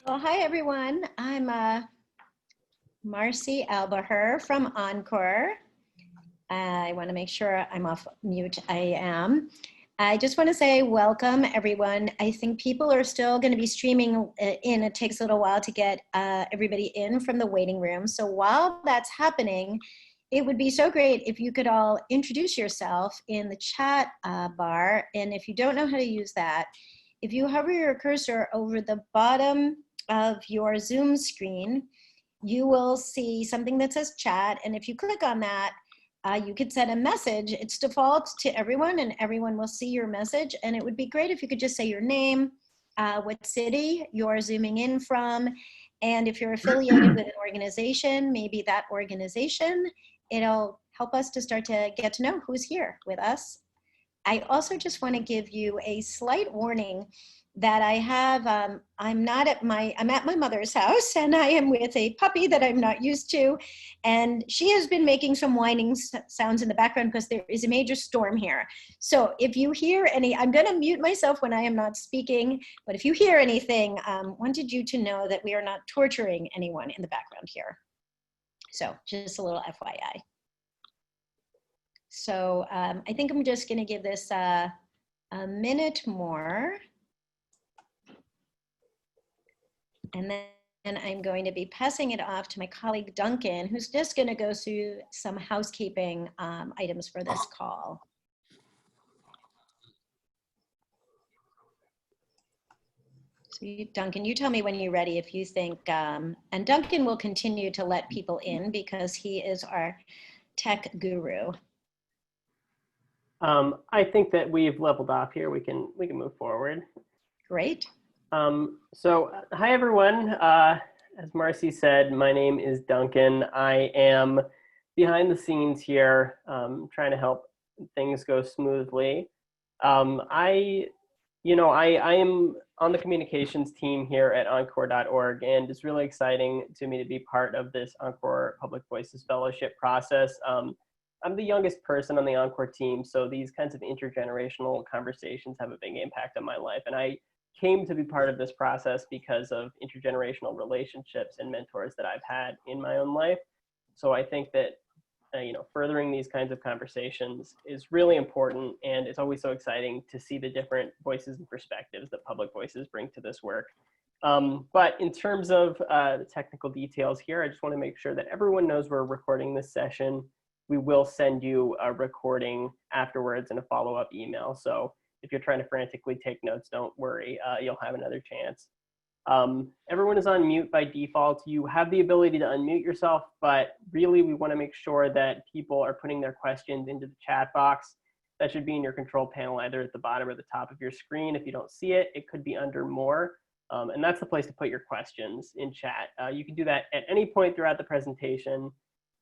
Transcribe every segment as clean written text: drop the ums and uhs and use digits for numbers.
Well, hi everyone. I'm Marcy Albaher from Encore. I want to make sure I'm off mute. I am. I just want to say welcome everyone. I think people are still going to be streaming in. It takes a little while to get everybody in from the waiting room. So while that's happening, it would be so great if you could all introduce yourself in the chat bar. And if you don't know how to use that, if you hover your cursor over the bottom of your Zoom screen, you will see something that says chat. And if you click on that, you could send a message. It's default to everyone and everyone will see your message. And it would be great if you could just say your name, what city you're Zooming in from. And if you're affiliated with an organization, maybe that organization, it'll help us to start to get to know who's here with us. I also just want to give you a slight warning that I have, I'm at my mother's house and I am with a puppy that I'm not used to. And she has been making some whining sounds in the background because there is a major storm here. So if you hear any, I'm going to mute myself when I am not speaking, but if you hear anything, wanted you to know that we are not torturing anyone in the background here. So just a little FYI. So I think I'm just going to give this a minute more. And then I'm going to be passing it off to my colleague Duncan, who's just going to go through some housekeeping items for this call. So Duncan, you tell me when you're ready if you think, and Duncan will continue to let people in because he is our tech guru. I think that we've leveled off here. We can move forward. Great. So hi everyone. As Marcy said, my name is Duncan. I am behind the scenes here, trying to help things go smoothly. I am on the communications team here at Encore.org, and it's really exciting to me to be part of this Encore Public Voices Fellowship process. I'm the youngest person on the Encore team, so these kinds of intergenerational conversations have a big impact on my life. And I came to be part of this process because of intergenerational relationships and mentors that I've had in my own life. So I think that, furthering these kinds of conversations is really important. And it's always so exciting to see the different voices and perspectives that public voices bring to this work. But in terms of the technical details here, I just want to make sure that everyone knows we're recording this session. We will send you a recording afterwards and a follow-up email. So if you're trying to frantically take notes, don't worry, you'll have another chance. Everyone is on mute by default. You have the ability to unmute yourself, but really we want to make sure that people are putting their questions into the chat box. That should be in your control panel, either at the bottom or the top of your screen. If you don't see it, it could be under more. And that's the place to put your questions in chat. You can do that at any point throughout the presentation.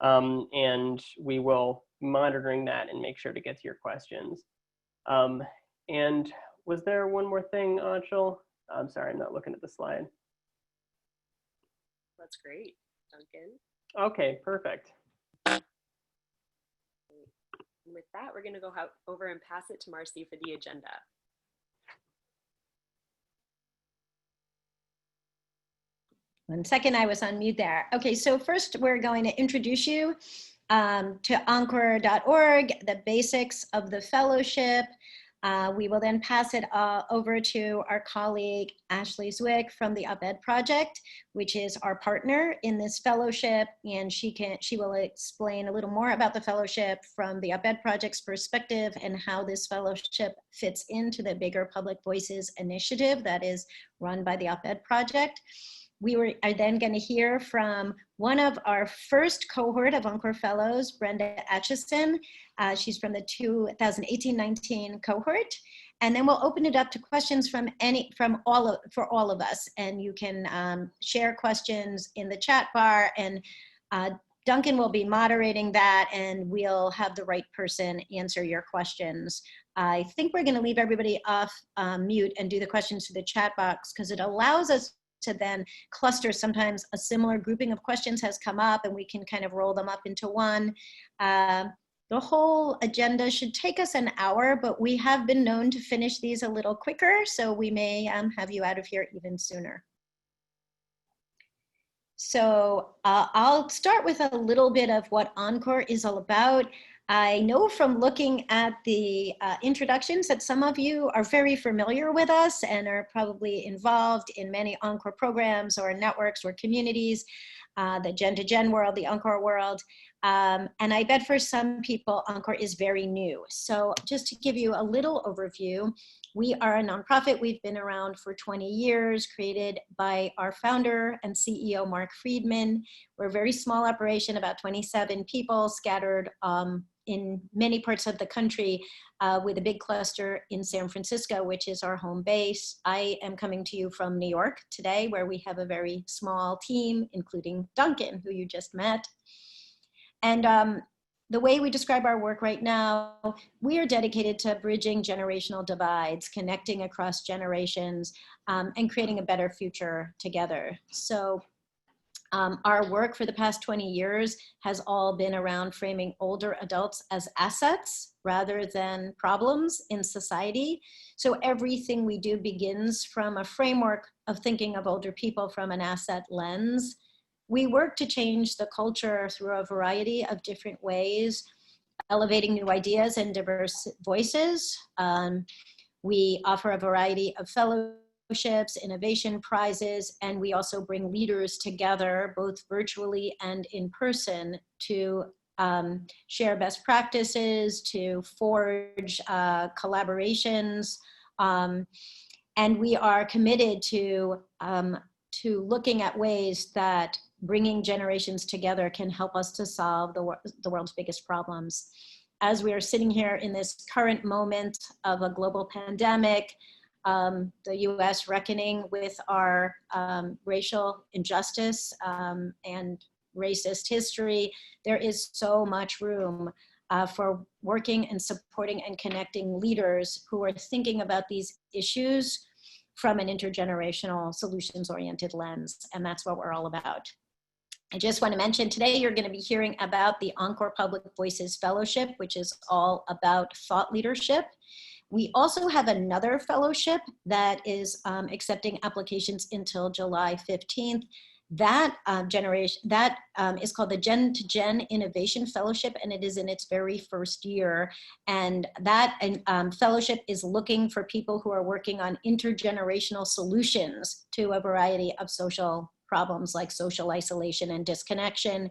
And we will be monitoring that and make sure to get to your questions. And was there one more thing, Anshul? I'm sorry, I'm not looking at the slide. That's great, Duncan. Okay, perfect. And with that, we're going to go over and pass it to Marcy for the agenda. One second, I was on mute there. Okay, so first we're going to introduce you to Encore.org, the basics of the fellowship. We will then pass it over to our colleague, Ashley Zwick from the Op-Ed Project, which is our partner in this fellowship. And she will explain a little more about the fellowship from the Op-Ed Project's perspective and how this fellowship fits into the bigger Public Voices initiative that is run by the Op-Ed Project. We are then going to hear from one of our first cohort of Encore Fellows, Brenda Atchison. She's from the 2018-19 cohort. And then we'll open it up to questions for all of us. And you can share questions in the chat bar, and Duncan will be moderating that, and we'll have the right person answer your questions. I think we're going to leave everybody off mute and do the questions through the chat box because it allows us to then cluster. Sometimes a similar grouping of questions has come up and we can kind of roll them up into one. The whole agenda should take us an hour, but we have been known to finish these a little quicker, so we may have you out of here even sooner. So I'll start with a little bit of what Encore is all about. I know from looking at the introductions that some of you are very familiar with us and are probably involved in many Encore programs or networks or communities, the Gen-to-Gen world, the Encore world. And I bet for some people, Encore is very new. So just to give you a little overview, we are a nonprofit. We've been around for 20 years, created by our founder and CEO, Mark Friedman. We're a very small operation, about 27 people scattered in many parts of the country, with a big cluster in San Francisco, which is our home base. I am coming to you from New York today, where we have a very small team, including Duncan, who you just met. And the way we describe our work right now, we are dedicated to bridging generational divides, connecting across generations, and creating a better future together. So our work for the past 20 years has all been around framing older adults as assets rather than problems in society. So everything we do begins from a framework of thinking of older people from an asset lens. We work to change the culture through a variety of different ways, elevating new ideas and diverse voices. We offer a variety of fellowships, innovation prizes, and we also bring leaders together, both virtually and in person, to share best practices, to forge collaborations. And we are committed to looking at ways that bringing generations together can help us to solve the world's biggest problems. As we are sitting here in this current moment of a global pandemic, the US reckoning with our racial injustice and racist history, there is so much room for working and supporting and connecting leaders who are thinking about these issues from an intergenerational solutions-oriented lens, and that's what we're all about. I just want to mention today you're going to be hearing about the Encore Public Voices Fellowship, which is all about thought leadership. We also have another fellowship that is accepting applications until July 15th. That is called the Gen-to-Gen Innovation Fellowship, and it is in its very first year. And that fellowship is looking for people who are working on intergenerational solutions to a variety of social problems like social isolation and disconnection.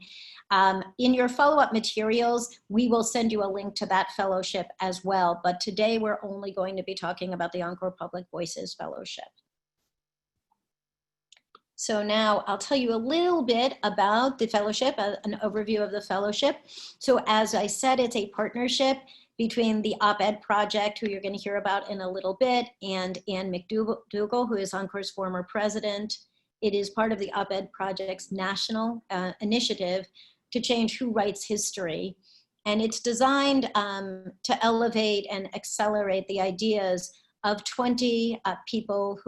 In your follow-up materials, we will send you a link to that fellowship as well. But today we're only going to be talking about the Encore Public Voices Fellowship. So now I'll tell you a little bit about the fellowship, an overview of the fellowship. So as I said, it's a partnership between the Op-Ed Project, who you're going to hear about in a little bit, and Ann McDougall, who is Encore's former president. It is part of the Op-Ed Project's national initiative to change who writes history. And it's designed to elevate and accelerate the ideas of 20 people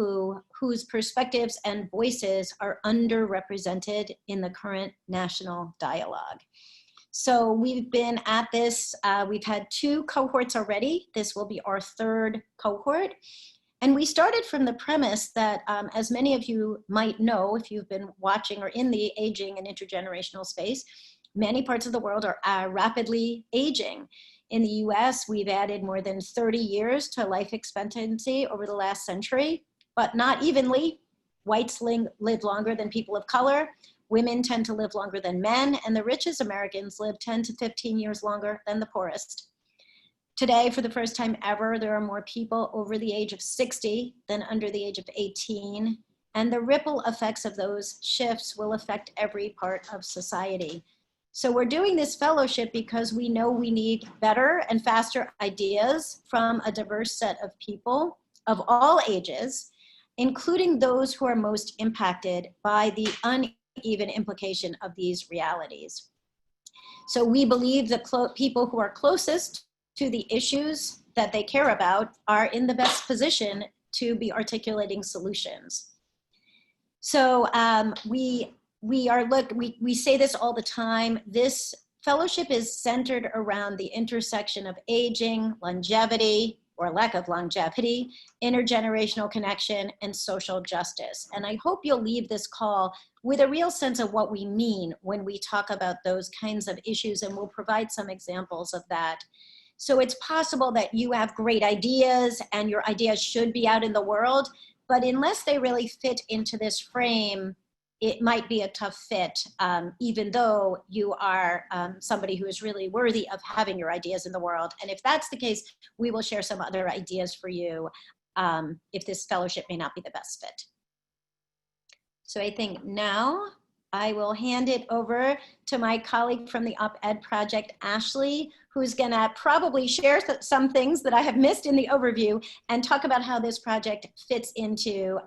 whose perspectives and voices are underrepresented in the current national dialogue. So we've been at this, we've had 2 cohorts already. This will be our 3rd cohort. And we started from the premise that, as many of you might know, if you've been watching or in the aging and intergenerational space, many parts of the world are rapidly aging. In the US, we've added more than 30 years to life expectancy over the last century, but not evenly. Whites live longer than people of color, women tend to live longer than men, and the richest Americans live 10 to 15 years longer than the poorest. Today, for the first time ever, there are more people over the age of 60 than under the age of 18, and the ripple effects of those shifts will affect every part of society. So we're doing this fellowship because we know we need better and faster ideas from a diverse set of people of all ages, including those who are most impacted by the uneven implication of these realities. So we believe the people who are closest to the issues that they care about are in the best position to be articulating solutions. So we say this all the time. This fellowship is centered around the intersection of aging, longevity, or lack of longevity, intergenerational connection, and social justice. And I hope you'll leave this call with a real sense of what we mean when we talk about those kinds of issues, and we'll provide some examples of that. So it's possible that you have great ideas and your ideas should be out in the world, but unless they really fit into this frame, it might be a tough fit, even though you are somebody who is really worthy of having your ideas in the world. And if that's the case, we will share some other ideas for you if this fellowship may not be the best fit. So I think now I will hand it over to my colleague from the Op-Ed Project, Ashley, who's gonna probably share some things that I have missed in the overview and talk about how this project fits into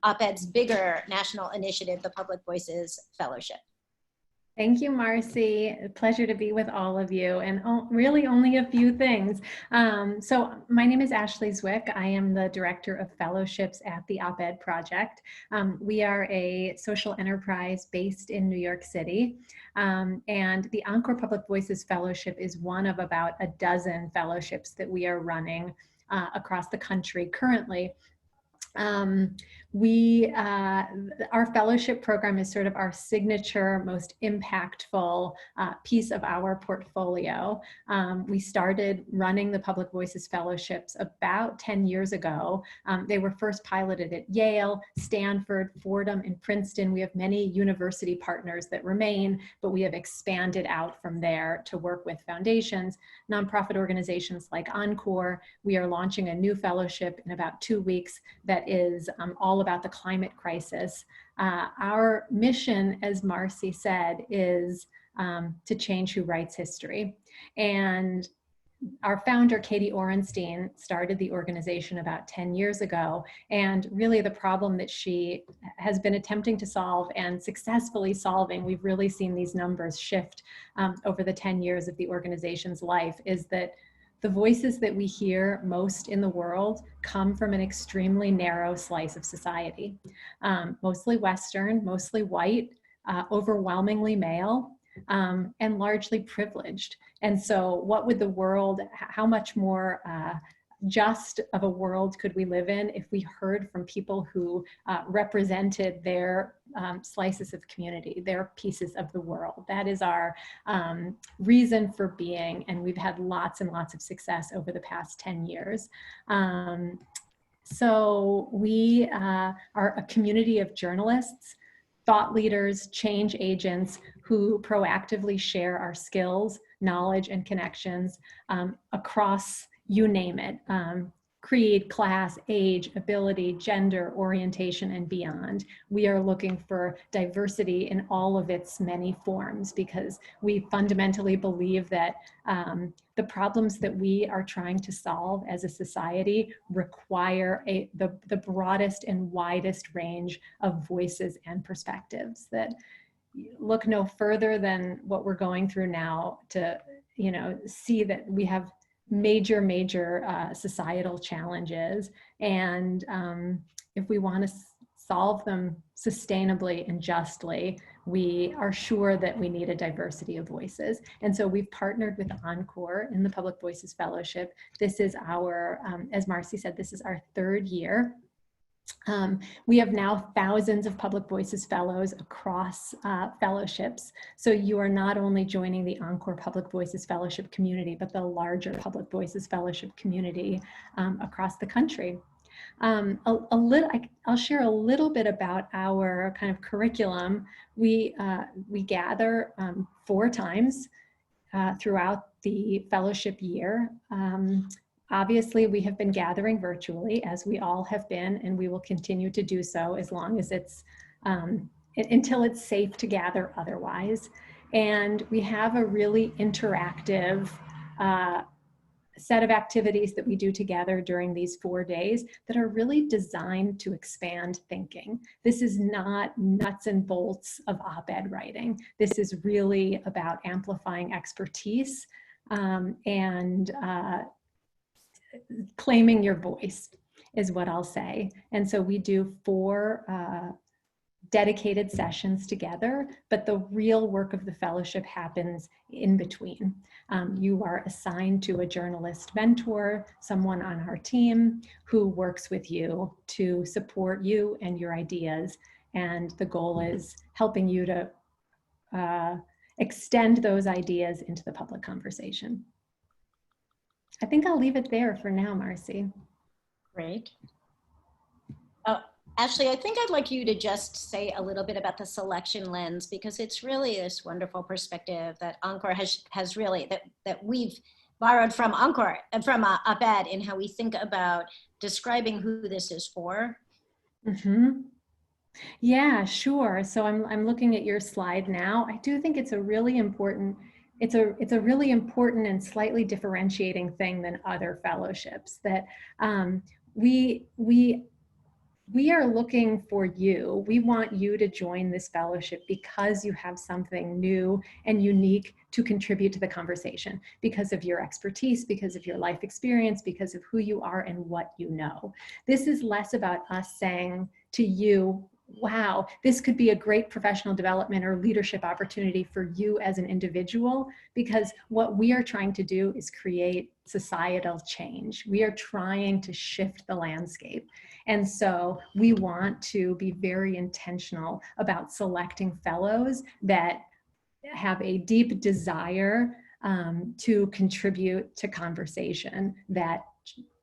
Op-Ed's bigger national initiative, the Public Voices Fellowship. Thank you, Marcy. A pleasure to be with all of you, and really only a few things. So my name is Ashley Zwick. I am the Director of Fellowships at the Op-Ed Project. We are a social enterprise based in New York City, and the Encore Public Voices Fellowship is one of about a dozen fellowships that we are running across the country currently. Our fellowship program is sort of our signature, most impactful piece of our portfolio. We started running the Public Voices Fellowships about 10 years ago. They were first piloted at Yale, Stanford, Fordham, and Princeton. We have many university partners that remain, but we have expanded out from there to work with foundations, nonprofit organizations like Encore. We are launching a new fellowship in about 2 weeks that is all about the climate crisis. Our mission, as Marcy said, is to change who writes history. And our founder, Katie Orenstein, started the organization about 10 years ago. And really the problem that she has been attempting to solve and successfully solving, we've really seen these numbers shift over the 10 years of the organization's life, is that the voices that we hear most in the world come from an extremely narrow slice of society, mostly Western, mostly white, overwhelmingly male, and largely privileged. And so what would the world, how much more just of a world could we live in if we heard from people who represented their slices of community, their pieces of the world? That is our reason for being, and we've had lots and lots of success over the past 10 years. So we are a community of journalists, thought leaders, change agents who proactively share our skills, knowledge, and connections across, you name it, creed, class, age, ability, gender, orientation, and beyond. We are looking for diversity in all of its many forms because we fundamentally believe that the problems that we are trying to solve as a society require the broadest and widest range of voices and perspectives that look no further than what we're going through now to, see that we have major societal challenges. And if we want to solve them sustainably and justly, we are sure that we need a diversity of voices. And so we've partnered with Encore in the Public Voices Fellowship. This is our, as Marcy said, this is our 3rd year. We have now thousands of Public Voices Fellows across fellowships. So you are not only joining the Encore Public Voices Fellowship community, but the larger Public Voices Fellowship community across the country. I'll share a little bit about our kind of curriculum. We gather 4 times throughout the fellowship year. Obviously, we have been gathering virtually, as we all have been, and we will continue to do so as long as it's, until it's safe to gather otherwise. And we have a really interactive set of activities that we do together during these 4 days that are really designed to expand thinking. This is not nuts and bolts of op-ed writing. This is really about amplifying expertise and claiming your voice is what I'll say. And so we do 4 dedicated sessions together, but the real work of the fellowship happens in between. You are assigned to a journalist mentor, someone on our team who works with you to support you and your ideas. And the goal is helping you to extend those ideas into the public conversation. I think I'll leave it there for now, Marcy. Great. Ashley, I think I'd like you to just say a little bit about the selection lens, because it's really this wonderful perspective that Encore has really, that we've borrowed from Encore and from op-ed in how we think about describing who this is for. Mm-hmm. Yeah, sure. So I'm looking at your slide now. I do think it's a really important, it's a really important and slightly differentiating thing than other fellowships, that we are looking for you. We want you to join this fellowship because you have something new and unique to contribute to the conversation, because of your expertise, because of your life experience, because of who you are and what you know. This is less about us saying to you, wow, this could be a great professional development or leadership opportunity for you as an individual, because what we are trying to do is create societal change. We are trying to shift the landscape. And so we want to be very intentional about selecting fellows that have a deep desire to contribute to conversation that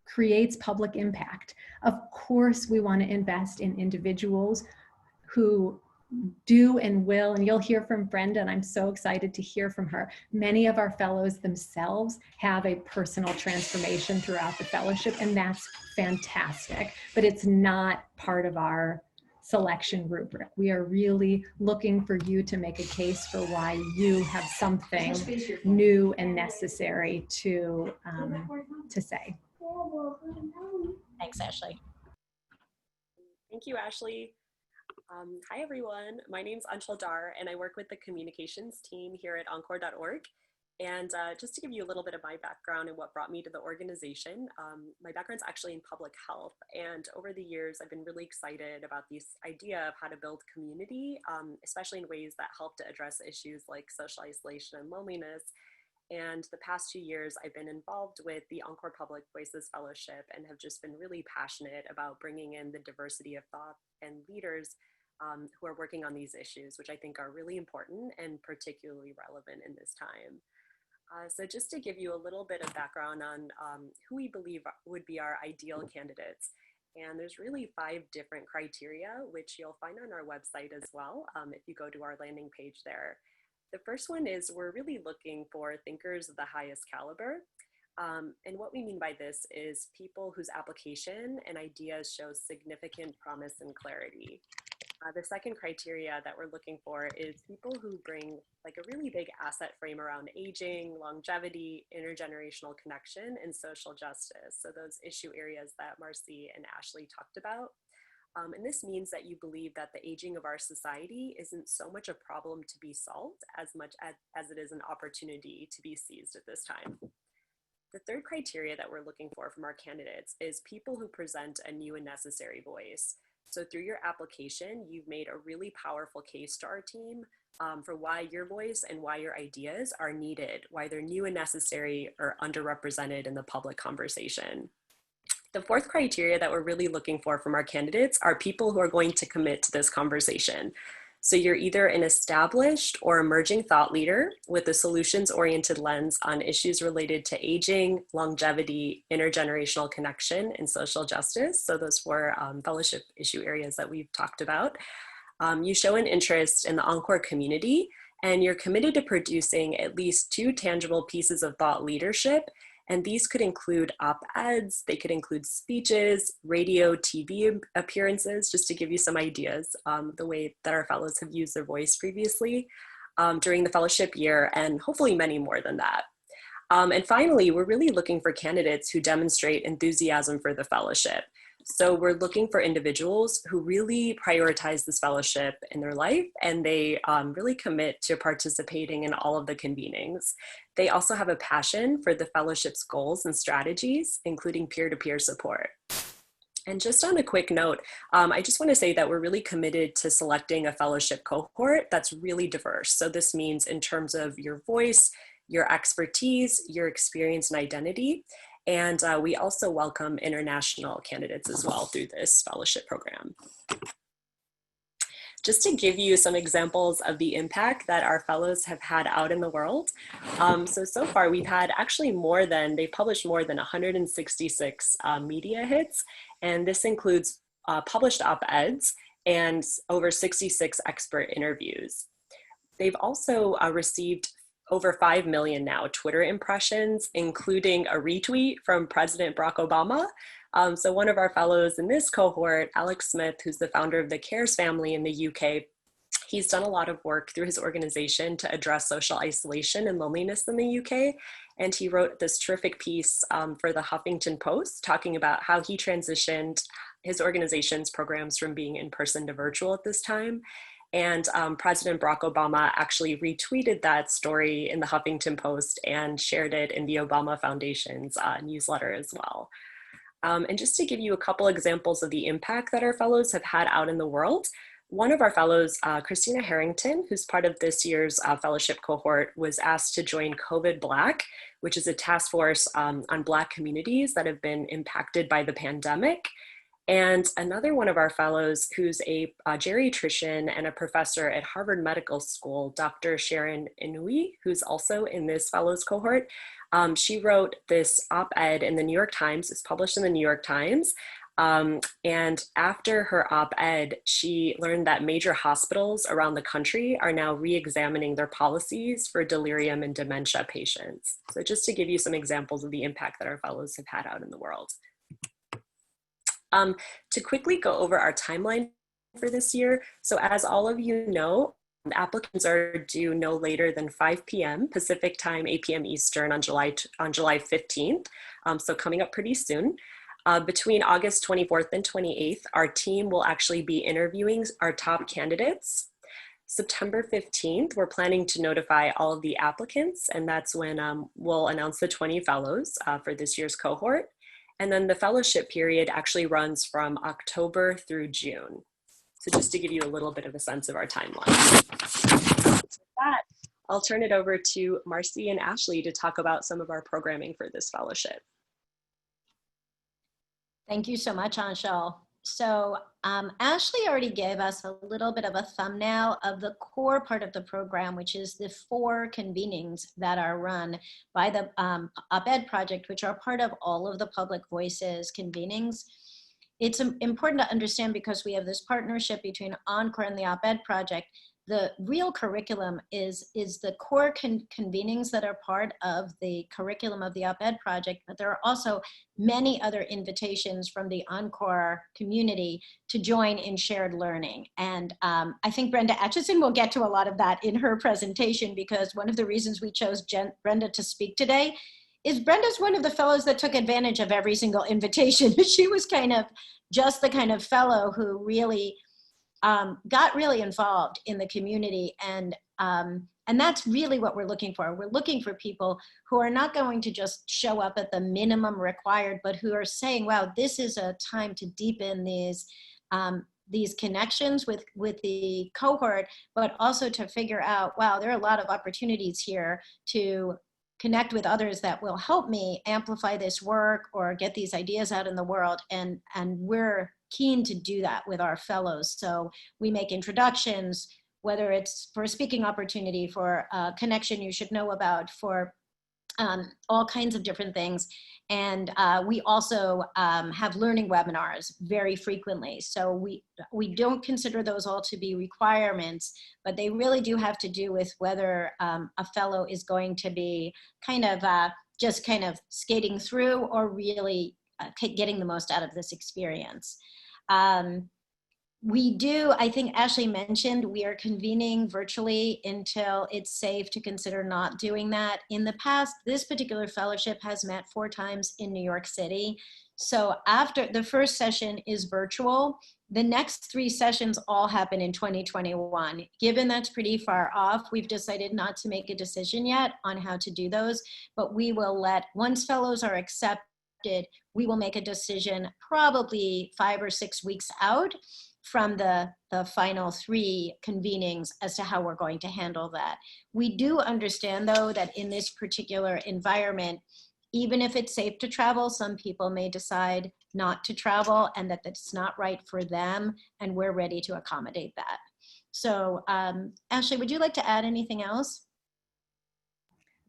creates public impact. Of course, we want to invest in individuals who do and will, and you'll hear from Brenda, and I'm so excited to hear from her. Many of our fellows themselves have a personal transformation throughout the fellowship, and that's fantastic, but it's not part of our selection rubric. We are really looking for you to make a case for why you have something new and necessary to say. Thanks, Ashley. Thank you, Ashley. Hi, everyone. My name's Anshul Dar, and I work with the communications team here at Encore.org. And just to give you a little bit of my background and what brought me to the organization, my background's actually in public health. And over the years, I've been really excited about this idea of how to build community, especially in ways that help to address issues like social isolation and loneliness. And the past 2 years, I've been involved with the Encore Public Voices Fellowship and have just been really passionate about bringing in the diversity of thought and leaders who are working on these issues, which I think are really important and particularly relevant in this time. So just to give you a little bit of background on who we believe would be our ideal candidates. And there's really 5 different criteria, which you'll find on our website as well, if you go to our landing page there. The first one is we're really looking for thinkers of the highest caliber. And what we mean by this is people whose application and ideas show significant promise and clarity. The second criteria that we're looking for is people who bring like a really big asset frame around aging, longevity, intergenerational connection, and social justice. So those issue areas that Marcy and Ashley talked about. And this means that you believe that the aging of our society isn't so much a problem to be solved as much as it is an opportunity to be seized at this time. The third criteria that we're looking for from our candidates is people who present a new and necessary voice. So through your application, you've made a really powerful case to our team for why your voice and why your ideas are needed, why they're new and necessary or underrepresented in the public conversation. The fourth criteria that we're really looking for from our candidates are people who are going to commit to this conversation. So you're either an established or emerging thought leader with a solutions-oriented lens on issues related to aging, longevity, intergenerational connection, and social justice. So those 4 fellowship issue areas that we've talked about. You show an interest in the Encore community, and you're committed to producing at least 2 tangible pieces of thought leadership. And these could include op-eds, they could include speeches, radio, TV appearances, just to give you some ideas, the way that our fellows have used their voice previously during the fellowship year, and hopefully many more than that. And finally, we're really looking for candidates who demonstrate enthusiasm for the fellowship. So we're looking for individuals who really prioritize this fellowship in their life, and they really commit to participating in all of the convenings. They also have a passion for the fellowship's goals and strategies, including peer-to-peer support. And just on a quick note, I just want to say that we're really committed to selecting a fellowship cohort that's really diverse. So this means in terms of your voice, your expertise, your experience and identity. And we also welcome international candidates as well through this fellowship program. Just to give you some examples of the impact that our fellows have had out in the world. So far we've had actually they've published more than 166 media hits, and this includes published op-eds and over 66 expert interviews. They've also received over 5 million now Twitter impressions, including a retweet from President Barack Obama. So one of our fellows in this cohort, Alex Smith, who's the founder of the CARES family in the UK, he's done a lot of work through his organization to address social isolation and loneliness in the UK. And he wrote this terrific piece for the Huffington Post talking about how he transitioned his organization's programs from being in person to virtual at this time. And President Barack Obama actually retweeted that story in the Huffington Post and shared it in the Obama Foundation's newsletter as well. And just to give you a couple examples of the impact that our fellows have had out in the world, one of our fellows, Christina Harrington, who's part of this year's fellowship cohort, was asked to join COVID Black, which is a task force on Black communities that have been impacted by the pandemic. And another one of our fellows, who's a geriatrician and a professor at Harvard Medical School, Dr. Sharon Inouye, who's also in this fellows cohort, she wrote this op-ed in the New York Times. It's published in the New York Times. And after her op-ed, she learned that major hospitals around the country are now re-examining their policies for delirium and dementia patients. So just to give you some examples of the impact that our fellows have had out in the world. To quickly go over our timeline for this year. So as all of you know, applicants are due no later than 5 p.m. Pacific time, 8 p.m. Eastern on July 15th. So coming up pretty soon. Between August 24th and 28th, our team will actually be interviewing our top candidates. September 15th, we're planning to notify all of the applicants, and that's when we'll announce the 20 fellows for this year's cohort. And then the fellowship period actually runs from October through June. So just to give you a little bit of a sense of our timeline. With that, I'll turn it over to Marcy and Ashley to talk about some of our programming for this fellowship. Thank you so much, Anshul. So Ashley already gave us a little bit of a thumbnail of the core part of the program, which is the 4 convenings that are run by the op-ed project, which are part of all of the Public Voices convenings. It's important to understand, because we have this partnership between Encore and the op-ed project, the real curriculum is the core convenings that are part of the curriculum of the op-ed project, but there are also many other invitations from the Encore community to join in shared learning. And I think Brenda Atchison will get to a lot of that in her presentation, because one of the reasons we chose Brenda to speak today is Brenda's one of the fellows that took advantage of every single invitation. She was kind of just the kind of fellow who really got really involved in the community, and that's really what we're looking for. We're looking for people who are not going to just show up at the minimum required, but who are saying, wow, this is a time to deepen these connections with the cohort, but also to figure out, wow, there are a lot of opportunities here to connect with others that will help me amplify this work or get these ideas out in the world. And we're keen to do that with our fellows. So we make introductions, whether it's for a speaking opportunity, for a connection you should know about, for all kinds of different things. And we also have learning webinars very frequently. So we don't consider those all to be requirements, but they really do have to do with whether a fellow is going to be kind of just kind of skating through, or really getting the most out of this experience. We do, I think Ashley mentioned, we are convening virtually until it's safe to consider not doing that. In the past, this particular fellowship has met 4 times in New York City. So after the first session is virtual, the next 3 sessions all happen in 2021. Given that's pretty far off, we've decided not to make a decision yet on how to do those, but we will let, once fellows are accepted, we will make a decision probably 5 or 6 weeks out from the final 3 convenings as to how we're going to handle that. We do understand, though, that in this particular environment, even if it's safe to travel, some people may decide not to travel and that that's not right for them, and we're ready to accommodate that. So Ashley, would you like to add anything else?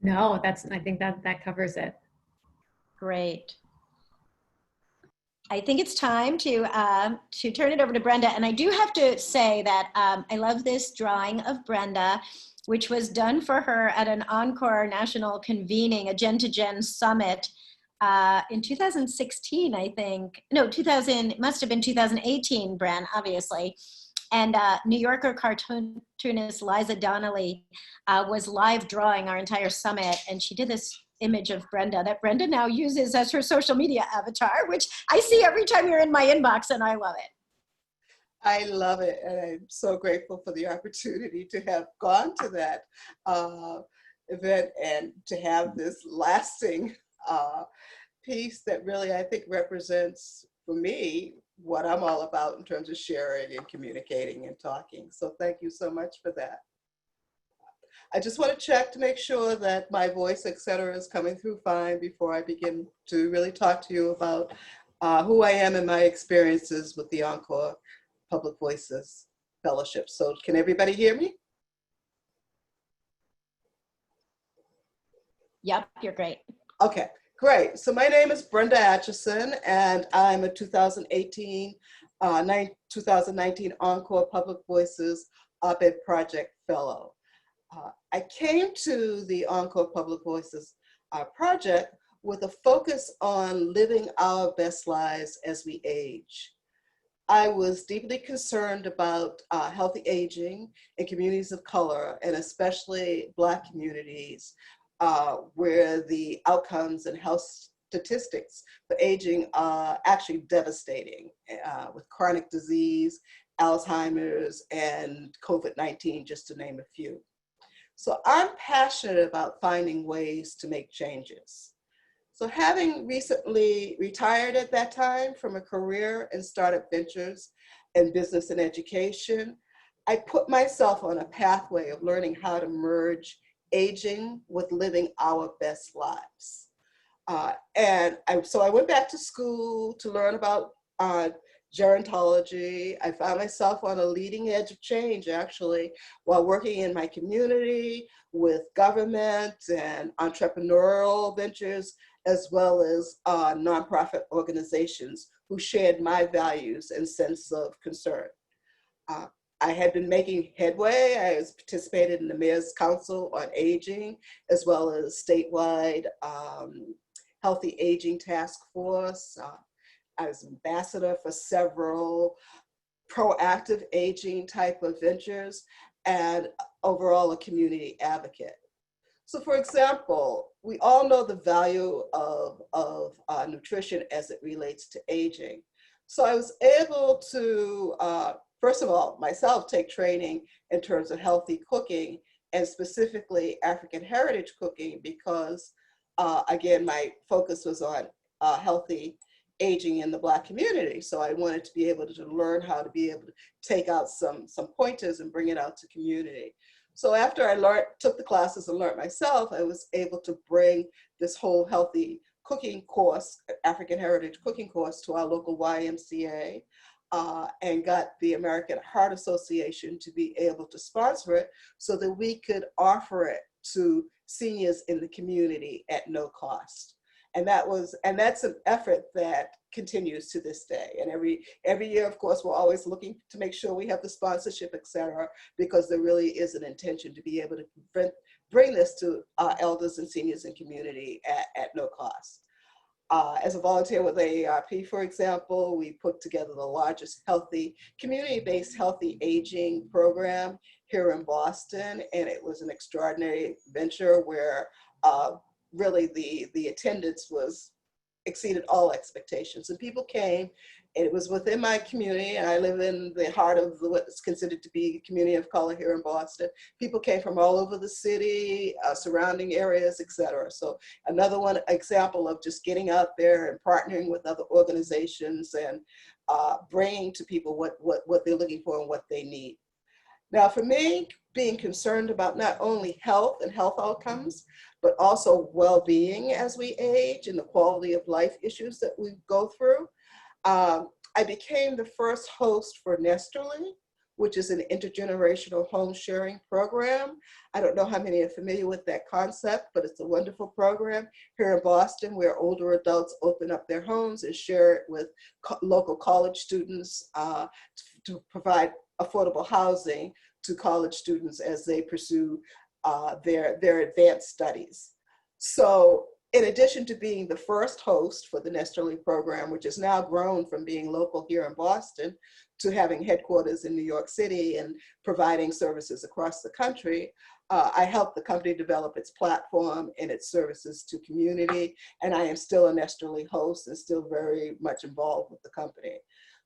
No, I think that covers it. Great. I think it's time to turn it over to Brenda. And I do have to say that I love this drawing of Brenda, which was done for her at an Encore national convening, a Gen to Gen summit in 2016, I think. No, 2000, it must have been 2018, Bren, obviously. And New Yorker cartoonist Liza Donnelly was live drawing our entire summit. And she did this image of Brenda that Brenda now uses as her social media avatar, which I see every time you're in my inbox, and I love it. I love it, and I'm so grateful for the opportunity to have gone to that event and to have this lasting piece that really, I think, represents, for me, what I'm all about in terms of sharing and communicating and talking. So thank you so much for that. I just want to check to make sure that my voice, et cetera, is coming through fine before I begin to really talk to you about who I am and my experiences with the Encore Public Voices Fellowship. So can everybody hear me? Yep, you're great. Okay, great. So my name is Brenda Atchison, and I'm a 2019 Encore Public Voices Op-Ed Project Fellow. I came to the Encore Public Voices project with a focus on living our best lives as we age. I was deeply concerned about healthy aging in communities of color, and especially Black communities, where the outcomes and health statistics for aging are actually devastating, with chronic disease, Alzheimer's, and COVID-19, just to name a few. So I'm passionate about finding ways to make changes. So having recently retired at that time from a career in startup ventures and business and education, I put myself on a pathway of learning how to merge aging with living our best lives. So I went back to school to learn about gerontology. I found myself on a leading edge of change, actually, while working in my community with government and entrepreneurial ventures, as well as nonprofit organizations who shared my values and sense of concern. I had been making headway. I was participated in the Mayor's Council on Aging, as well as statewide Healthy Aging Task Force. I was ambassador for several proactive aging type of ventures, and overall a community advocate. So for example, we all know the value of nutrition as it relates to aging. So I was able to, first of all, myself take training in terms of healthy cooking, and specifically African heritage cooking, because again, my focus was on healthy aging in the Black community. So I wanted to be able to learn how to be able to take out some pointers and bring it out to community. So after I took the classes and learned myself, I was able to bring this whole healthy cooking course, African heritage cooking course, to our local YMCA, and got the American Heart Association to be able to sponsor it so that we could offer it to seniors in the community at no cost. And that's an effort that continues to this day. And every year, of course, we're always looking to make sure we have the sponsorship, et cetera, because there really is an intention to be able to bring this to our elders and seniors in community at no cost. As a volunteer with AARP, for example, we put together the largest community-based healthy aging program here in Boston, and it was an extraordinary venture where really the attendance exceeded all expectations. And people came It was within my community, and I live in the heart of what's considered to be a community of color here in Boston. People came from all over the city, surrounding areas, et cetera. So another one example of just getting out there and partnering with other organizations and bringing to people what they're looking for and what they need. Now, for me, being concerned about not only health and health outcomes, but also well-being as we age and the quality of life issues that we go through, I became the first host for Nesterly, which is an intergenerational home sharing program. I don't know how many are familiar with that concept, but it's a wonderful program here in Boston where older adults open up their homes and share it with local college students to provide affordable housing to college students as they pursue their advanced studies. So in addition to being the first host for the Nesterly program, which has now grown from being local here in Boston to having headquarters in New York City and providing services across the country, I helped the company develop its platform and its services to community, and I am still a Nesterly host and still very much involved with the company.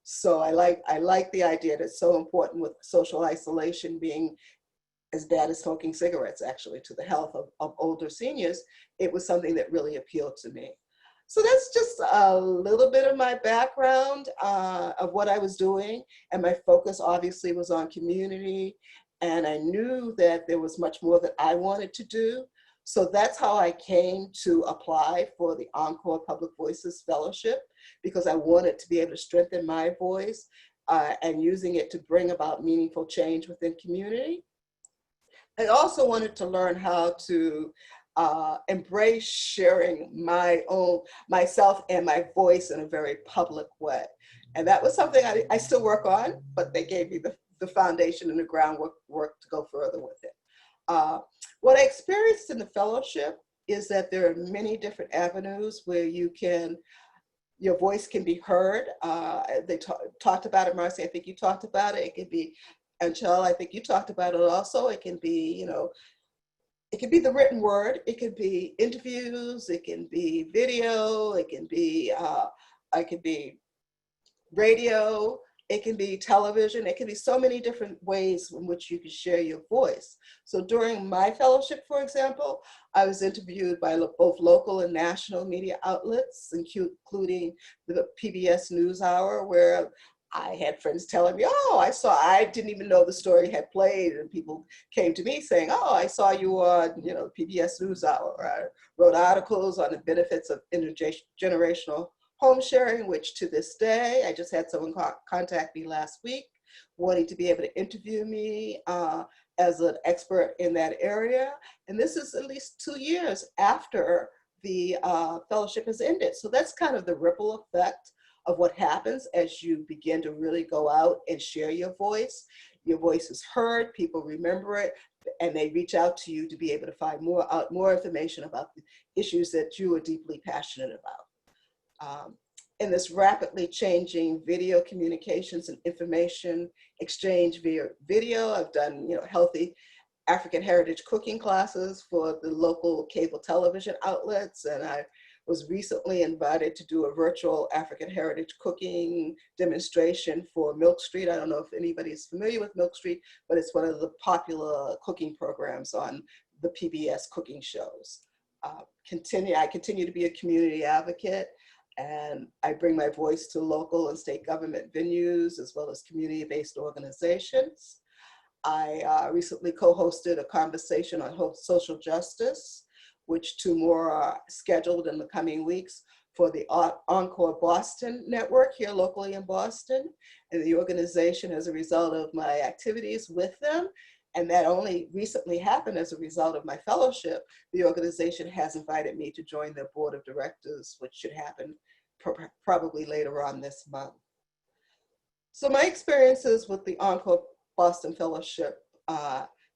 So I like the idea that it's so important with social isolation being as bad as smoking cigarettes, actually, to the health of older seniors. It was something that really appealed to me. So that's just a little bit of my background of what I was doing. And my focus obviously was on community. And I knew that there was much more that I wanted to do. So that's how I came to apply for the Encore Public Voices Fellowship, because I wanted to be able to strengthen my voice and using it to bring about meaningful change within community. I also wanted to learn how to embrace sharing myself and my voice in a very public way. And that was something I still work on, but they gave me the foundation and the groundwork to go further with it. What I experienced in the fellowship is that there are many different avenues where your voice can be heard. They talked about it, Marcy, I think you talked about it. It could be, Anchelle, I think you talked about it also. It can be, it can be the written word, it could be interviews, it can be video, it can be radio, it can be television, it can be so many different ways in which you can share your voice. So during my fellowship, for example, I was interviewed by both local and national media outlets, including the PBS NewsHour, where I had friends telling me, oh, I didn't even know the story had played. And people came to me saying, oh, I saw you on, PBS NewsHour. I wrote articles on the benefits of intergenerational home sharing, which to this day, I just had someone contact me last week, wanting to be able to interview me as an expert in that area. And this is at least 2 years after the fellowship has ended. So that's kind of the ripple effect of what happens as you begin to really go out and share your voice. Your voice is heard, people remember it, and they reach out to you to be able to find more information about the issues that you are deeply passionate about. In this rapidly changing video communications and information exchange via video, I've done healthy African heritage cooking classes for the local cable television outlets, and I was recently invited to do a virtual African heritage cooking demonstration for Milk Street. I don't know if anybody is familiar with Milk Street, but it's one of the popular cooking programs on the PBS cooking shows. I continue to be a community advocate, and I bring my voice to local and state government venues as well as community-based organizations. I recently co-hosted a conversation on social justice, which 2 more are scheduled in the coming weeks for the Encore Boston network here locally in Boston. And the organization, as a result of my activities with them, and that only recently happened as a result of my fellowship, the organization has invited me to join their board of directors, which should happen probably later on this month. So my experiences with the Encore Boston Fellowship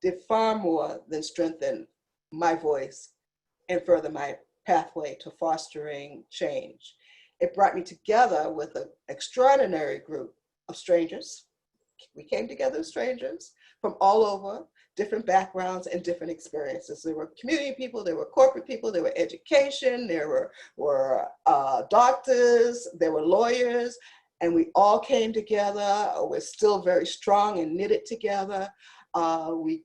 did far more than strengthen my voice and further my pathway to fostering change. It brought me together with an extraordinary group of strangers. We came together as strangers from all over, different backgrounds and different experiences. There were community people, there were corporate people, there were education, there were doctors, there were lawyers, and we all came together. We're still very strong and knitted together. We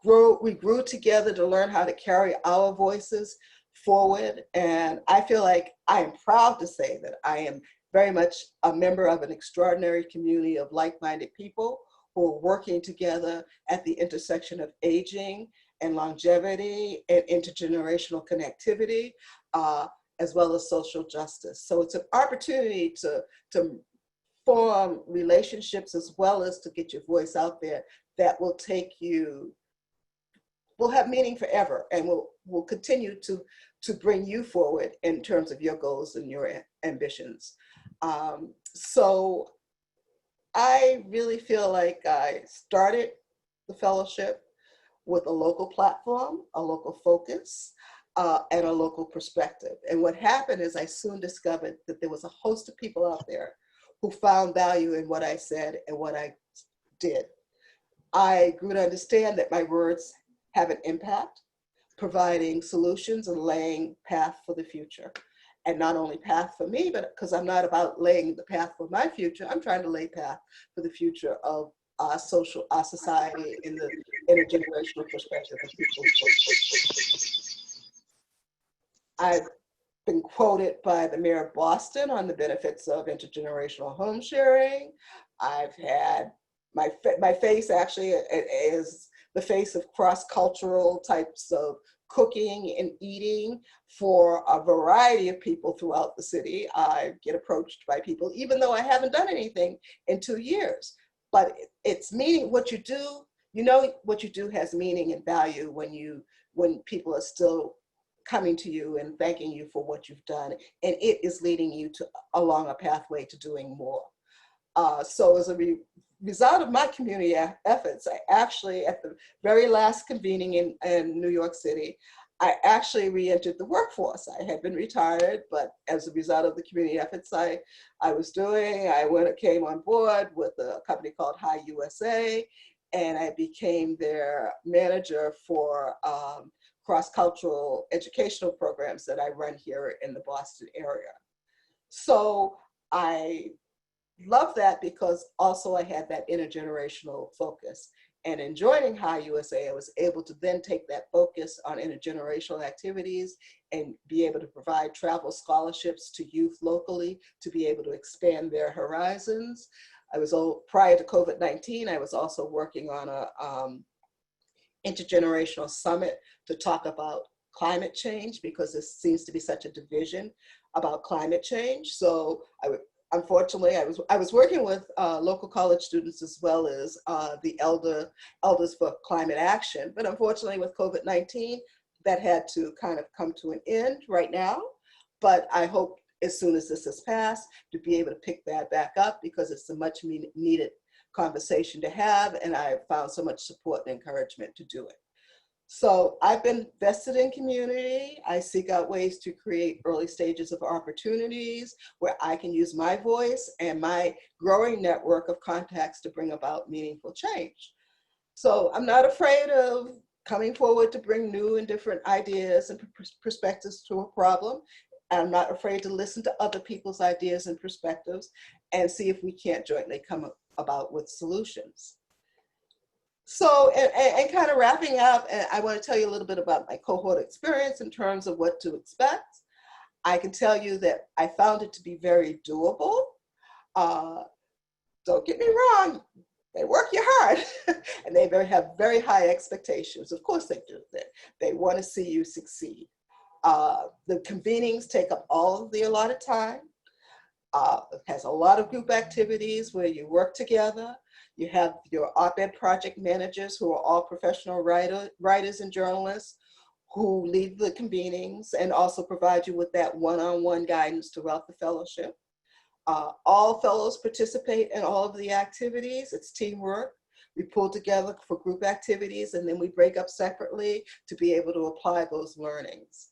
grew together to learn how to carry our voices forward. And I feel like I am proud to say that I am very much a member of an extraordinary community of like-minded people who are working together at the intersection of aging and longevity and intergenerational connectivity, as well as social justice. So it's an opportunity to form relationships as well as to get your voice out there that will have meaning forever and will continue to bring you forward in terms of your goals and your ambitions. So I really feel like I started the fellowship with a local platform, a local focus, and a local perspective. And what happened is I soon discovered that there was a host of people out there who found value in what I said and what I did. I grew to understand that my words have an impact, providing solutions and laying path for the future. And not only path for me, but because I'm not about laying the path for my future, I'm trying to lay path for the future of our society in the intergenerational perspective of people. I've been quoted by the mayor of Boston on the benefits of intergenerational home sharing. I've had my face actually is the face of cross-cultural types of cooking and eating for a variety of people throughout the city. I get approached by people, even though I haven't done anything in 2 years. But it's meaning what you do, what you do has meaning and value when people are still coming to you and thanking you for what you've done. And it is leading you along a pathway to doing more. So as a result of my community efforts, I actually, at the very last convening in New York City, I actually re-entered the workforce. I had been retired, but as a result of the community efforts I was doing, I came on board with a company called Hi USA, and I became their manager for cross-cultural educational programs that I run here in the Boston area. So I love that because also I had that intergenerational focus. And in joining Hi USA, I was able to then take that focus on intergenerational activities and be able to provide travel scholarships to youth locally to be able to expand their horizons. Prior to COVID-19, I was also working on a intergenerational summit to talk about climate change because there seems to be such a division about climate change. So unfortunately, I was working with local college students as well as the Elders for Climate Action. But unfortunately, with COVID-19, that had to kind of come to an end right now. But I hope as soon as this has passed to be able to pick that back up because it's a much needed conversation to have. And I found so much support and encouragement to do it. So I've been vested in community. I seek out ways to create early stages of opportunities where I can use my voice and my growing network of contacts to bring about meaningful change. So I'm not afraid of coming forward to bring new and different ideas and perspectives to a problem. I'm not afraid to listen to other people's ideas and perspectives and see if we can't jointly come about with solutions. So, and kind of wrapping up, and I want to tell you a little bit about my cohort experience in terms of what to expect. I can tell you that I found it to be very doable. Don't get me wrong, they work you hard and they have very high expectations. Of course they do. They want to see you succeed. The convenings take up all of the allotted time. It has a lot of group activities where you work together. You have your op-ed project managers who are all professional writers and journalists who lead the convenings and also provide you with that one-on-one guidance throughout the fellowship. All fellows participate in all of the activities. It's teamwork. We pull together for group activities and then we break up separately to be able to apply those learnings.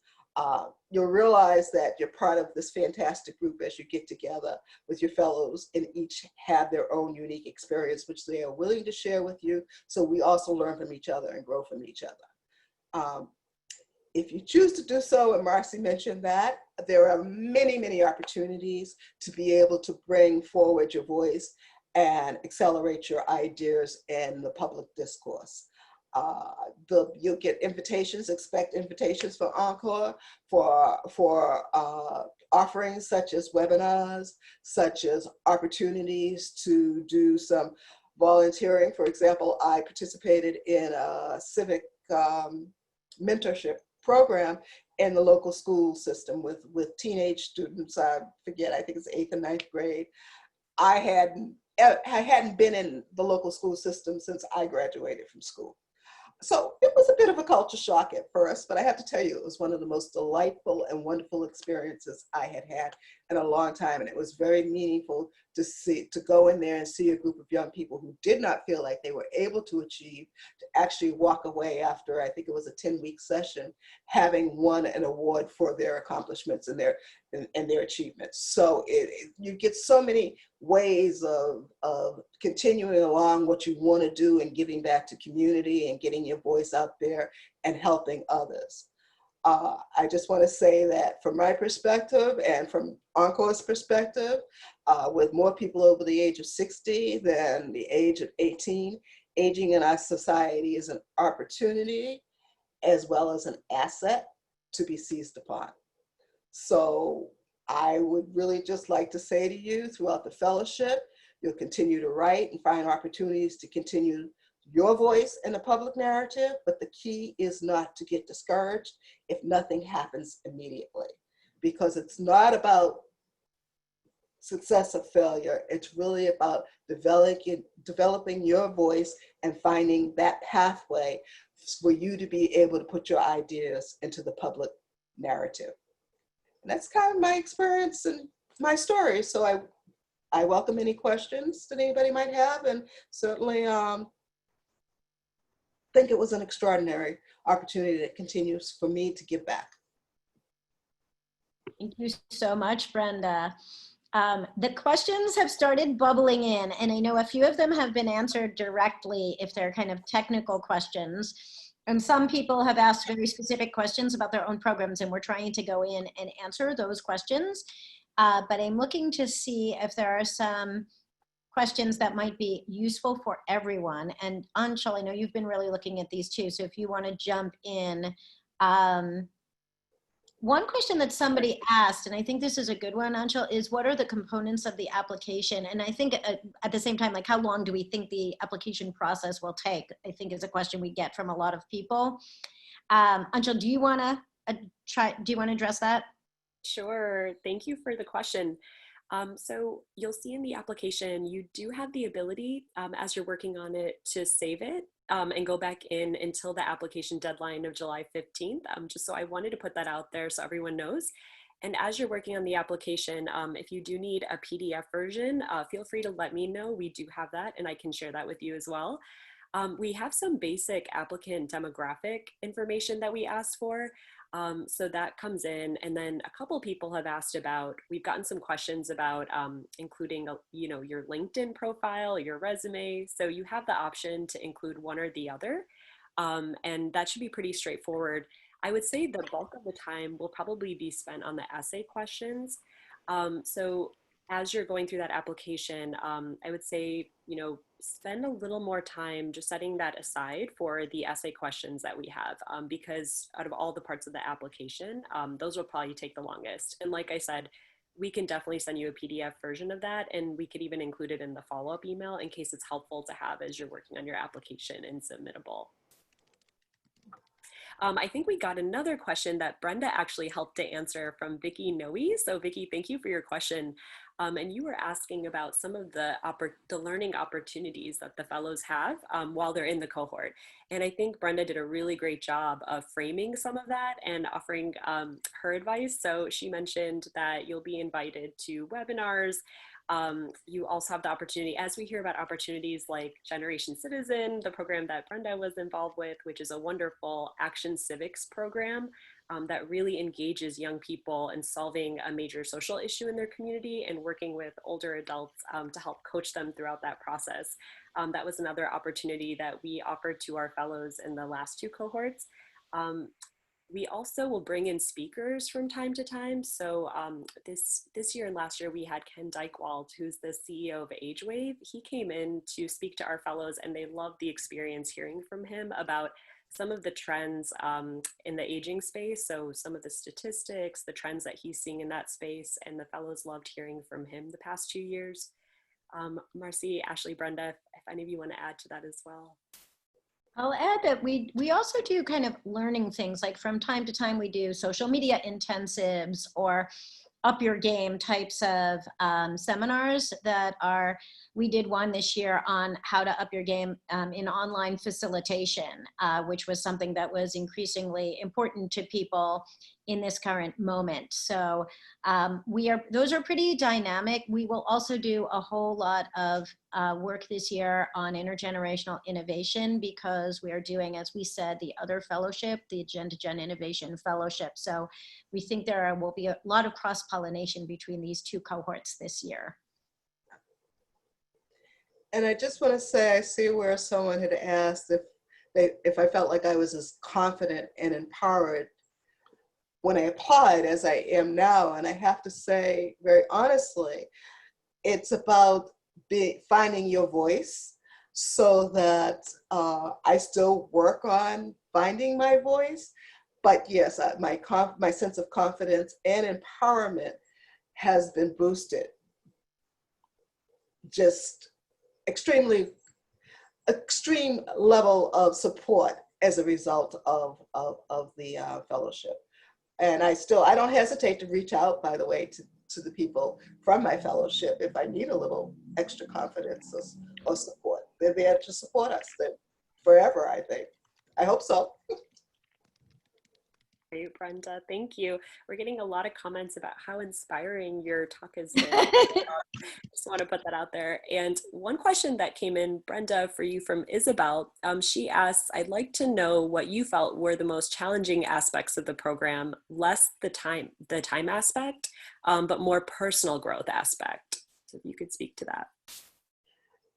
You'll realize that you're part of this fantastic group as you get together with your fellows and each have their own unique experience, which they are willing to share with you. So we also learn from each other and grow from each other. If you choose to do so, and Marcy mentioned that, there are many, many opportunities to be able to bring forward your voice and accelerate your ideas in the public discourse. You'll get invitations, expect invitations for Encore, for offerings such as webinars, such as opportunities to do some volunteering. For example, I participated in a civic mentorship program in the local school system with teenage students. I forget, I think it's 8th and 9th grade. I hadn't been in the local school system since I graduated from school. So it was a bit of a culture shock at first, but I have to tell you, it was one of the most delightful and wonderful experiences I had had in a long time. And it was very meaningful to go in there and see a group of young people who did not feel like they were able to achieve, to actually walk away after, I think it was a 10-week session, having won an award for their accomplishments and their achievements. So you get so many ways of continuing along what you want to do and giving back to community and getting your voice out there and helping others. I just want to say that from my perspective and from Encore's perspective, with more people over the age of 60 than the age of 18, aging in our society is an opportunity as well as an asset to be seized upon. So I would really just like to say to you throughout the fellowship, you'll continue to write and find opportunities to continue your voice in the public narrative, but the key is not to get discouraged if nothing happens immediately, because it's not about success or failure. It's really about developing your voice and finding that pathway for you to be able to put your ideas into the public narrative. And that's kind of my experience and my story. So I welcome any questions that anybody might have, and certainly think it was an extraordinary opportunity that continues for me to give back. Thank you so much, Brenda. The questions have started bubbling in, and I know a few of them have been answered directly if they're kind of technical questions. And some people have asked very specific questions about their own programs, and we're trying to go in and answer those questions. But I'm looking to see if there are some questions that might be useful for everyone. And Anshul, I know you've been really looking at these too, so if you want to jump in. One question that somebody asked, and I think this is a good one, Anshul, is what are the components of the application? And I think at the same time, like how long do we think the application process will take? I think is a question we get from a lot of people. Anshul, do you want to address that? Sure. Thank you for the question. So you'll see in the application, you do have the ability as you're working on it to save it and go back in until the application deadline of July 15th. Just so I wanted to put that out there so everyone knows. And as you're working on the application, if you do need a PDF version, feel free to let me know. We do have that, and I can share that with you as well. We have some basic applicant demographic information that we ask for. So that comes in, and then a couple people have asked about, we've gotten some questions about including, your LinkedIn profile, your resume. So you have the option to include one or the other. And that should be pretty straightforward. I would say the bulk of the time will probably be spent on the essay questions. So as you're going through that application, I would say, spend a little more time just setting that aside for the essay questions that we have, because out of all the parts of the application, those will probably take the longest. And like I said, we can definitely send you a PDF version of that, and we could even include it in the follow-up email in case it's helpful to have as you're working on your application and submittable. I think we got another question that Brenda actually helped to answer from Vicky Noe. So Vicky, thank you for your question. And you were asking about some of the learning opportunities that the fellows have while they're in the cohort. And I think Brenda did a really great job of framing some of that and offering her advice. So she mentioned that you'll be invited to webinars. You also have the opportunity, as we hear about opportunities like Generation Citizen, the program that Brenda was involved with, which is a wonderful action civics program that really engages young people in solving a major social issue in their community and working with older adults to help coach them throughout that process. That was another opportunity that we offered to our fellows in the last two cohorts. We also will bring in speakers from time to time. So this year and last year, we had Ken Dykewald, who's the CEO of AgeWave. He came in to speak to our fellows, and they loved the experience hearing from him about some of the trends in the aging space. So some of the statistics, the trends that he's seeing in that space, and the fellows loved hearing from him the past 2 years. Marcy, Ashley, Brenda, if any of you want to add to that as well. I'll add that we also do kind of learning things, like from time to time we do social media intensives or up your game types of seminars that are, we did one this year on how to up your game in online facilitation, which was something that was increasingly important to people in this current moment. So those are pretty dynamic. We will also do a whole lot of work this year on intergenerational innovation, because we are doing, as we said, the other fellowship, the Gen to Gen Innovation Fellowship. So we think there will be a lot of cross-pollination between these two cohorts this year. And I just want to say, I see where someone had asked if I felt like I was as confident and empowered when I applied as I am now. And I have to say, very honestly, it's about finding your voice, so that I still work on finding my voice. But yes, my sense of confidence and empowerment has been boosted. Just extreme level of support as a result of the fellowship. And I don't hesitate to reach out, by the way, to the people from my fellowship if I need a little extra confidence or support. They're there to support us forever, I think. I hope so. Great, Brenda, thank you. We're getting a lot of comments about how inspiring your talk has been. Just want to put that out there. And one question that came in, Brenda, for you from Isabel, she asks, I'd like to know what you felt were the most challenging aspects of the program, less the time aspect, but more personal growth aspect. So if you could speak to that.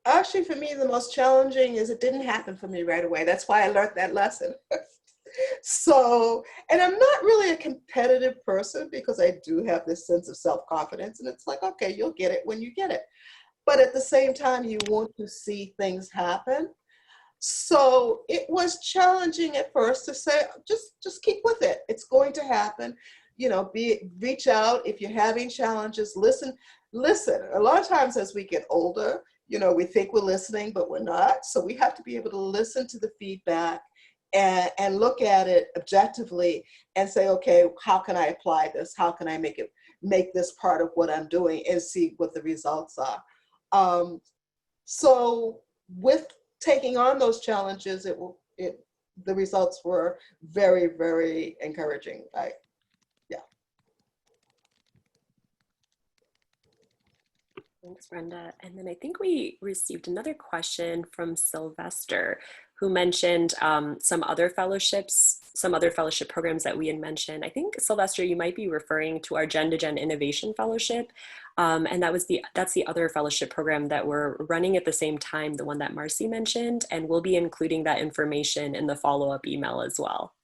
Actually, for me, the most challenging is it didn't happen for me right away. That's why I learned that lesson. So, and I'm not really a competitive person, because I do have this sense of self-confidence, and it's like, okay, you'll get it when you get it. But at the same time, you want to see things happen. So it was challenging at first to say, just keep with it. It's going to happen. You know, reach out if you're having challenges. Listen. A lot of times as we get older, you know, we think we're listening, but we're not. So we have to be able to listen to the feedback and look at it objectively and say, okay, how can I apply this? How can I make this part of what I'm doing, and see what the results are? So with taking on those challenges, the results were very, very encouraging. Thanks, Brenda. And then I think we received another question from Sylvester, who mentioned some other fellowship programs that we had mentioned. I think, Sylvester, you might be referring to our Gen to Gen Innovation Fellowship. And that's the other fellowship program that we're running at the same time, the one that Marcy mentioned, and we'll be including that information in the follow-up email as well.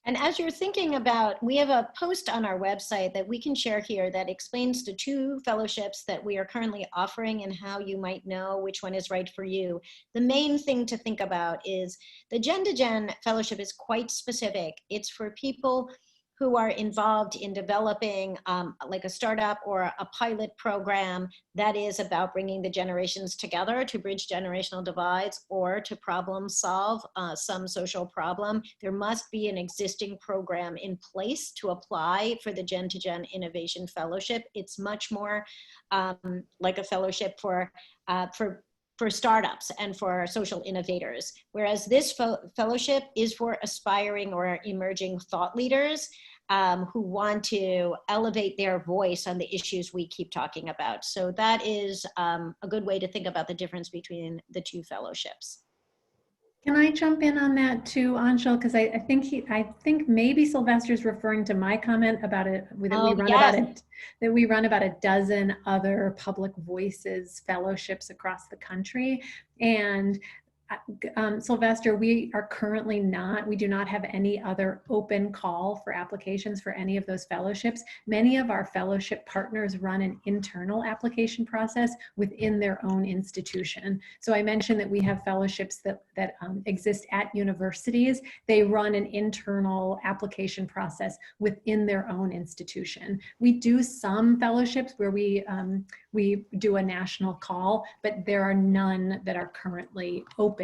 And as you're thinking about, we have a post on our website that we can share here that explains the two fellowships that we are currently offering and how you might know which one is right for you. The main thing to think about is the Gen to Gen Fellowship is quite specific. It's for people who are involved in developing like a startup or a pilot program that is about bringing the generations together to bridge generational divides or to problem solve some social problem. There must be an existing program in place to apply for the Gen to Gen Innovation Fellowship. It's much more like a fellowship for startups and for social innovators, whereas this fellowship is for aspiring or emerging thought leaders who want to elevate their voice on the issues we keep talking about. So that is a good way to think about the difference between the two fellowships. Can I jump in on that too, Anshul? Because I think maybe Sylvester's referring to my comment about it that we run about a dozen other public voices fellowships across the country, and Sylvester, we do not have any other open call for applications for any of those fellowships. Many of our fellowship partners run an internal application process within their own institution. So I mentioned that we have fellowships that exist at universities. They run an internal application process within their own institution. We do some fellowships where we do a national call, but there are none that are currently open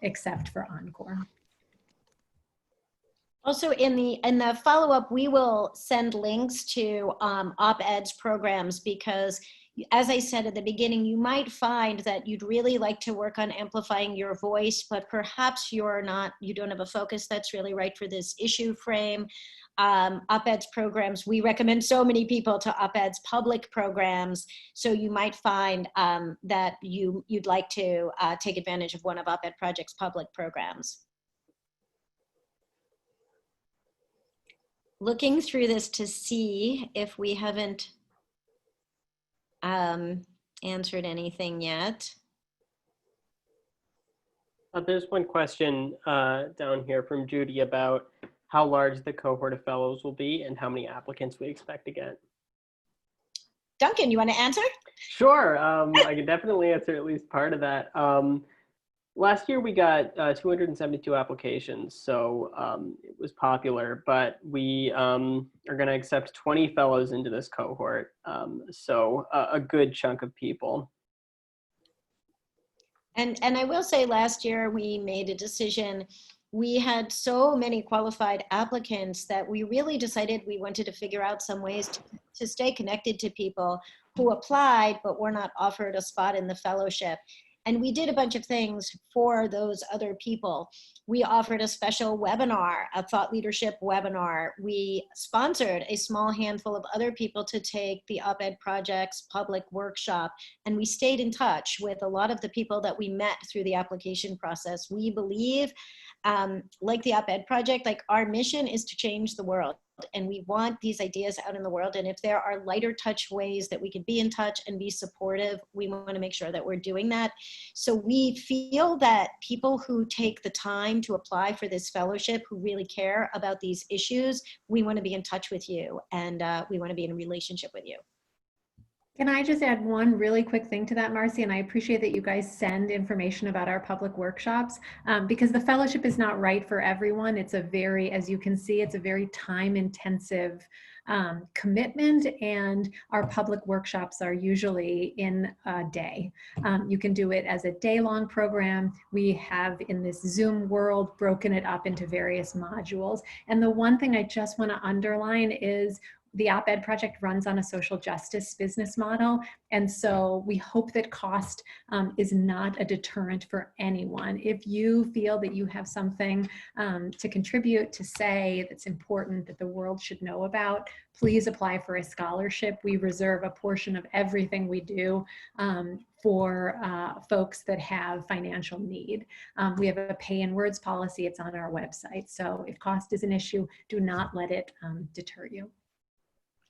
except for Encore. Also, in the follow-up, we will send links to op-eds programs, because as I said at the beginning, you might find that you'd really like to work on amplifying your voice, but perhaps you don't have a focus that's really right for this issue frame. Op-eds programs, we recommend so many people to op-eds public programs, so you might find that you'd like to take advantage of one of op-ed project's public programs. Looking through this to see if we haven't answered anything yet. There's one question down here from Judy about how large the cohort of fellows will be and how many applicants we expect to get. Duncan, you want to answer? Sure, I can definitely answer at least part of that. Last year we got 272 applications, so it was popular, but we are going to accept 20 fellows into this cohort, so a good chunk of people. And I will say last year we made a decision. We had so many qualified applicants that we really decided we wanted to figure out some ways to stay connected to people who applied but were not offered a spot in the fellowship. And we did a bunch of things for those other people. We offered a special webinar, a thought leadership webinar. We sponsored a small handful of other people to take the op-ed project's public workshop. And we stayed in touch with a lot of the people that we met through the application process. We believe, like the op-ed project, like our mission is to change the world. And we want these ideas out in the world. And if there are lighter touch ways that we can be in touch and be supportive, we want to make sure that we're doing that. So we feel that people who take the time to apply for this fellowship, who really care about these issues, we want to be in touch with you, and we want to be in a relationship with you. Can I just add one really quick thing to that, Marcy? And I appreciate that you guys send information about our public workshops, because the fellowship is not right for everyone. It's a very, as you can see, it's a very time-intensive commitment, and our public workshops are usually in a day. You can do it as a day-long program. We have, in this Zoom world, broken it up into various modules. And the one thing I just want to underline is the op-ed project runs on a social justice business model. And so we hope that cost is not a deterrent for anyone. If you feel that you have something to contribute, to say that's important, that the world should know about, please apply for a scholarship. We reserve a portion of everything we do for folks that have financial need. We have a pay in words policy. It's on our website. So if cost is an issue, do not let it deter you.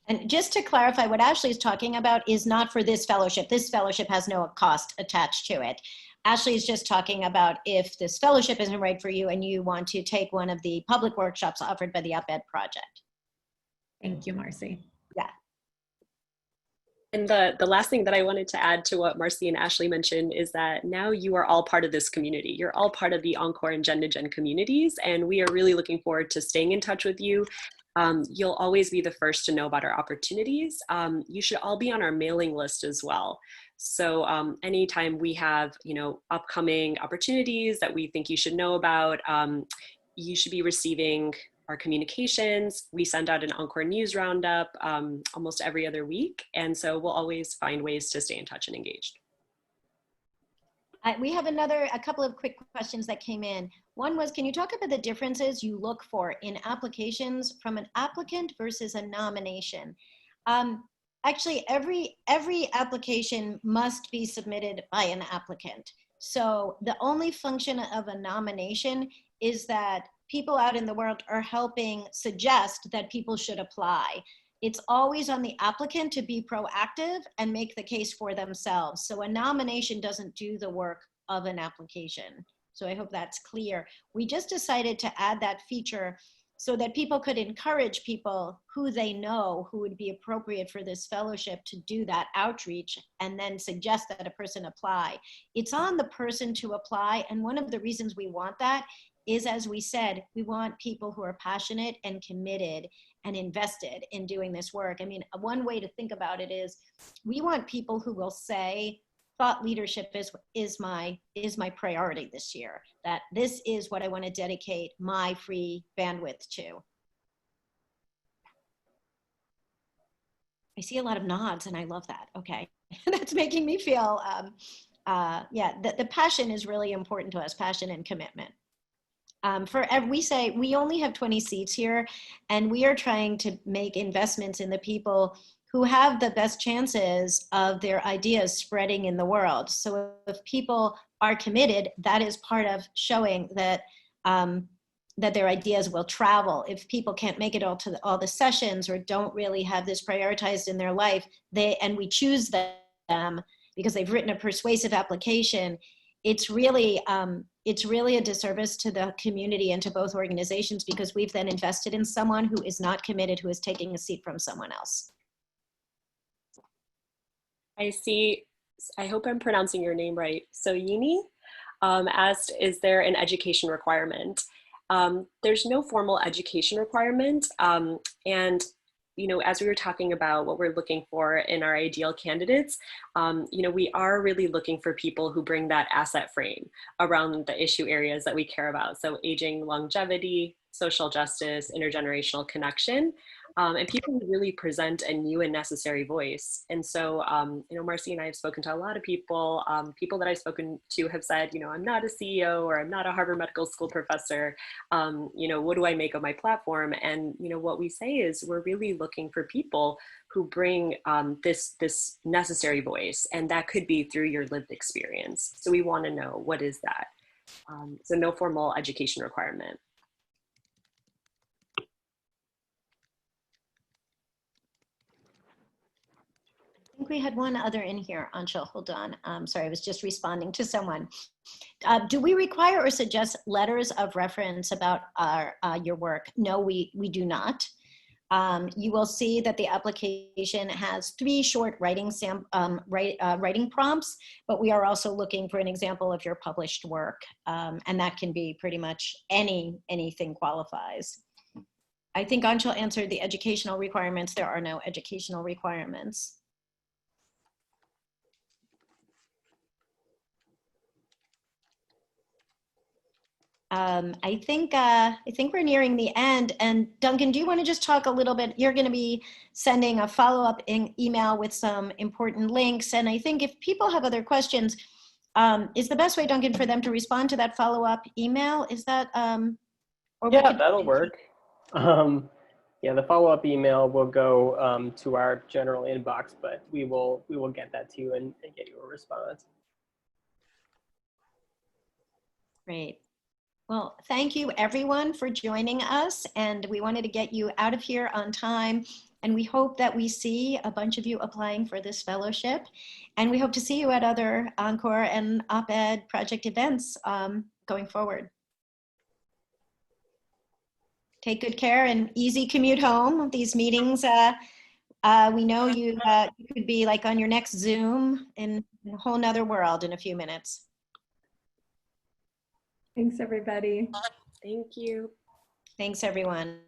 And just to clarify, what Ashley is talking about is not for this fellowship. This fellowship has no cost attached to it. Ashley is just talking about if this fellowship isn't right for you and you want to take one of the public workshops offered by the op-ed project. Thank you, Marcy. Yeah. And the last thing that I wanted to add to what Marcy and Ashley mentioned is that now you are all part of this community. You're all part of the Encore and Gen to Gen communities, and we are really looking forward to staying in touch with you. You'll always be the first to know about our opportunities. You should all be on our mailing list as well. So anytime we have, upcoming opportunities that we think you should know about, you should be receiving our communications. We send out an Encore News Roundup almost every other week. And so we'll always find ways to stay in touch and engaged. We have a couple of quick questions that came in. One was, can you talk about the differences you look for in applications from an applicant versus a nomination? Actually, every application must be submitted by an applicant. So the only function of a nomination is that people out in the world are helping suggest that people should apply. It's always on the applicant to be proactive and make the case for themselves. So a nomination doesn't do the work of an application. So I hope that's clear. We just decided to add that feature so that people could encourage people who they know who would be appropriate for this fellowship to do that outreach and then suggest that a person apply. It's on the person to apply. And one of the reasons we want that is, as we said, we want people who are passionate and committed and invested in doing this work. I mean, one way to think about it is we want people who will say, thought leadership is my priority this year, that this is what I want to dedicate my free bandwidth to. I see a lot of nods and I love that. Okay, that's making me feel, yeah, the passion is really important to us, passion and commitment. We say we only have 20 seats here, and we are trying to make investments in the people who have the best chances of their ideas spreading in the world. So if people are committed, that is part of showing that that their ideas will travel. If people can't make it all the sessions or don't really have this prioritized in their life, and we choose them because they've written a persuasive application, it's really a disservice to the community and to both organizations, because we've then invested in someone who is not committed, who is taking a seat from someone else. I see, I hope I'm pronouncing your name right. So Yini asked, is there an education requirement? There's no formal education requirement. And you know, as we were talking about what we're looking for in our ideal candidates, you know, we are really looking for people who bring that asset frame around the issue areas that we care about. So aging, longevity, social justice, intergenerational connection, and people who really present a new and necessary voice. And so, you know, Marcy and I have spoken to a lot of people. People that I've spoken to have said, you know, I'm not a CEO or I'm not a Harvard Medical School professor. You know, what do I make of my platform? And, you know, what we say is we're really looking for people who bring this necessary voice, and that could be through your lived experience. So we want to know, what is that? So no formal education requirement. I think we had one other in here, Anshul, hold on. Sorry, I was just responding to someone. Do we require or suggest letters of reference about your work? No, we do not. You will see that the application has 3 short writing prompts, but we are also looking for an example of your published work. And that can be pretty much anything qualifies. I think Anshul answered the educational requirements. There are no educational requirements. I think we're nearing the end. And Duncan, do you want to just talk a little bit? You're going to be sending a follow-up email with some important links. And I think if people have other questions, is the best way, Duncan, for them to respond to that follow-up email? Is that, yeah, that'll work. Yeah, the follow-up email will go to our general inbox, but we will get that to you and get you a response. Great. Well, thank you everyone for joining us, and we wanted to get you out of here on time, and we hope that we see a bunch of you applying for this fellowship, and we hope to see you at other Encore and op-ed project events going forward. Take good care and easy commute home. These meetings, we know you could be like on your next Zoom in a whole nother world in a few minutes. Thanks, everybody. Thank you. Thanks, everyone.